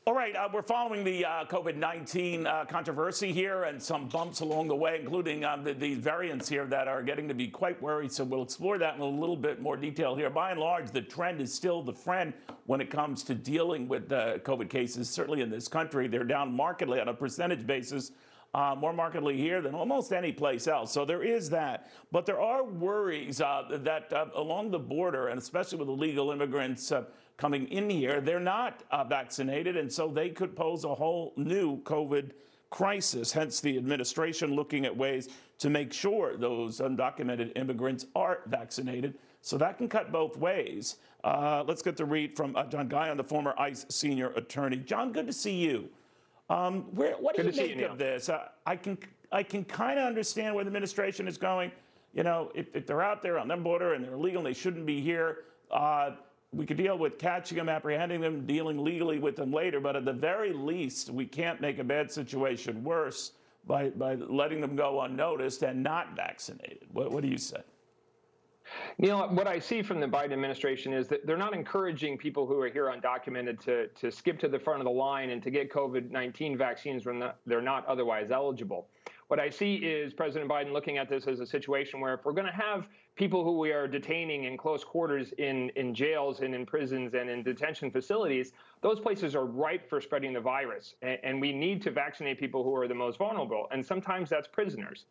All right, we're following the COVID-19 controversy here and some bumps along the way, including these variants here that are getting to be quite worrisome. We'll explore that in a little bit more detail here. By and large, the trend is still the friend when it comes to dealing with COVID cases. Certainly in this country, they're down markedly on a percentage basis, more markedly here than almost any place else. So there is that. But there are worries that along the border, and especially with illegal immigrants coming in here, they're not vaccinated, and so they could pose a whole new COVID crisis. Hence the administration looking at ways to make sure those undocumented immigrants are vaccinated. So that can cut both ways. Let's get the read from John Gihon, the former ICE senior attorney. John, good to see you. What do you make of this? I can kind of understand where the administration is going. You know, if they're out there on their border and they're illegal and they shouldn't be here, we could deal with catching them, apprehending them, dealing legally with them later. But at the very least, we can't make a bad situation worse by letting them go unnoticed and not vaccinated. What do you say? Neil, what I see from the Biden administration is that they're not encouraging people who are here undocumented to skip to the front of the line and to get COVID-19 vaccines when they're not otherwise eligible. What I see is President Biden looking at this as a situation where if we're going to have people who we are detaining in close quarters in jails and in prisons and in detention facilities, those places are ripe for spreading the virus. And we need to vaccinate people who are the most vulnerable. And sometimes that's prisoners.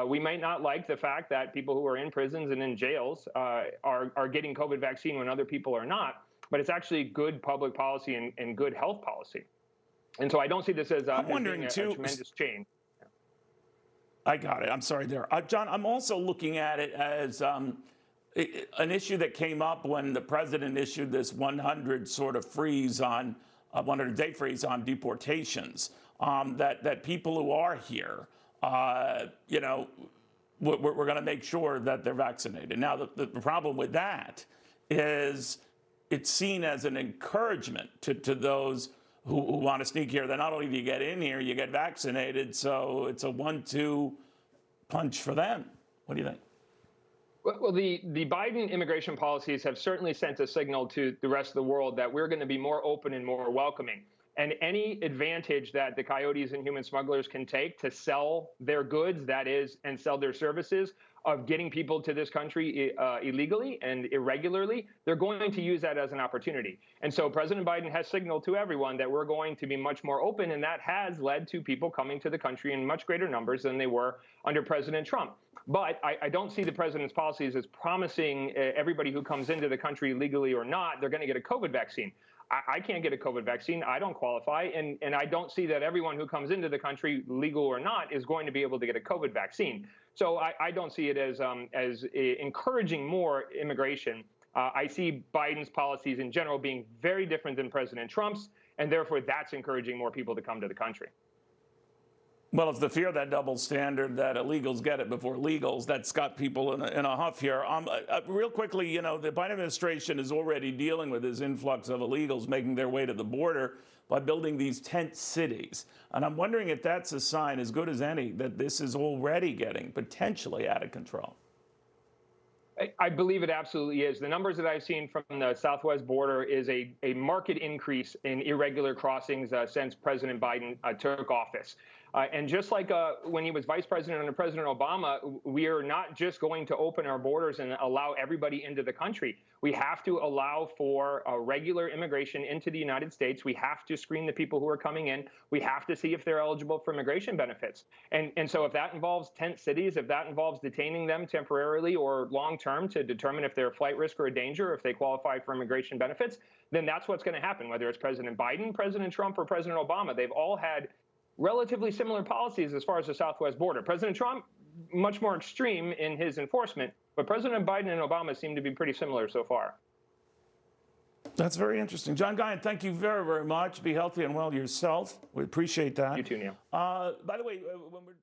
We might not like the fact that people who are in prisons and in jails are getting COVID vaccine when other people are not, but it's actually good public policy and good health policy. And so I don't see this as a tremendous change. I got it. I'm sorry there. John, I'm also looking at it as an issue that came up when the president issued this 100 sort of freeze on 100-day freeze on deportations, that people who are here, you know, we're going to make sure that they're vaccinated. Now, the problem with that is it's seen as an encouragement to those who want to sneak here. That not only do you get in here, you get vaccinated. So it's a 1-2 punch for them. What do you think? Well, the Biden immigration policies have certainly sent a signal to the rest of the world that we're going to be more open and more welcoming. And any advantage that the coyotes and human smugglers can take to sell their goods, that is, and sell their services of getting people to this country illegally and irregularly, they're going to use that as an opportunity. And so President Biden has signaled to everyone that we're going to be much more open, and that has led to people coming to the country in much greater numbers than they were under President Trump. But I don't see the president's policies as promising everybody who comes into the country legally or not, they're going to get a COVID vaccine. I can't get a COVID vaccine. I don't qualify. And I don't see that everyone who comes into the country, legal or not, is going to be able to get a COVID vaccine. So I don't see it as encouraging more immigration. I see Biden's policies in general being very different than President Trump's, and therefore that's encouraging more people to come to the country. Well, it's the fear of that double standard that illegals get it before legals that's got people in a huff here. Real quickly, you know, the Biden administration is already dealing with this influx of illegals making their way to the border by building these tent cities. And I'm wondering if that's a sign as good as any that this is already getting potentially out of control. I believe it absolutely is. The numbers that I've seen from the southwest border is a marked increase in irregular crossings since President Biden took office. And just like when he was vice president under President Obama, we are not just going to open our borders and allow everybody into the country. We have to allow for regular immigration into the United States. We have to screen the people who are coming in. We have to see if they're eligible for immigration benefits. And so if that involves tent cities, if that involves detaining them temporarily or long-term to determine if they're a flight risk or a danger, if they qualify for immigration benefits, then that's what's going to happen, whether it's President Biden, President Trump, or President Obama. They've all had relatively similar policies as far as the southwest border. President Trump, much more extreme in his enforcement, but President Biden and Obama seem to be pretty similar so far. That's very interesting. John Gihon, thank you very, very much. Be healthy and well yourself. We appreciate that. You too, Neil. By the way, when we're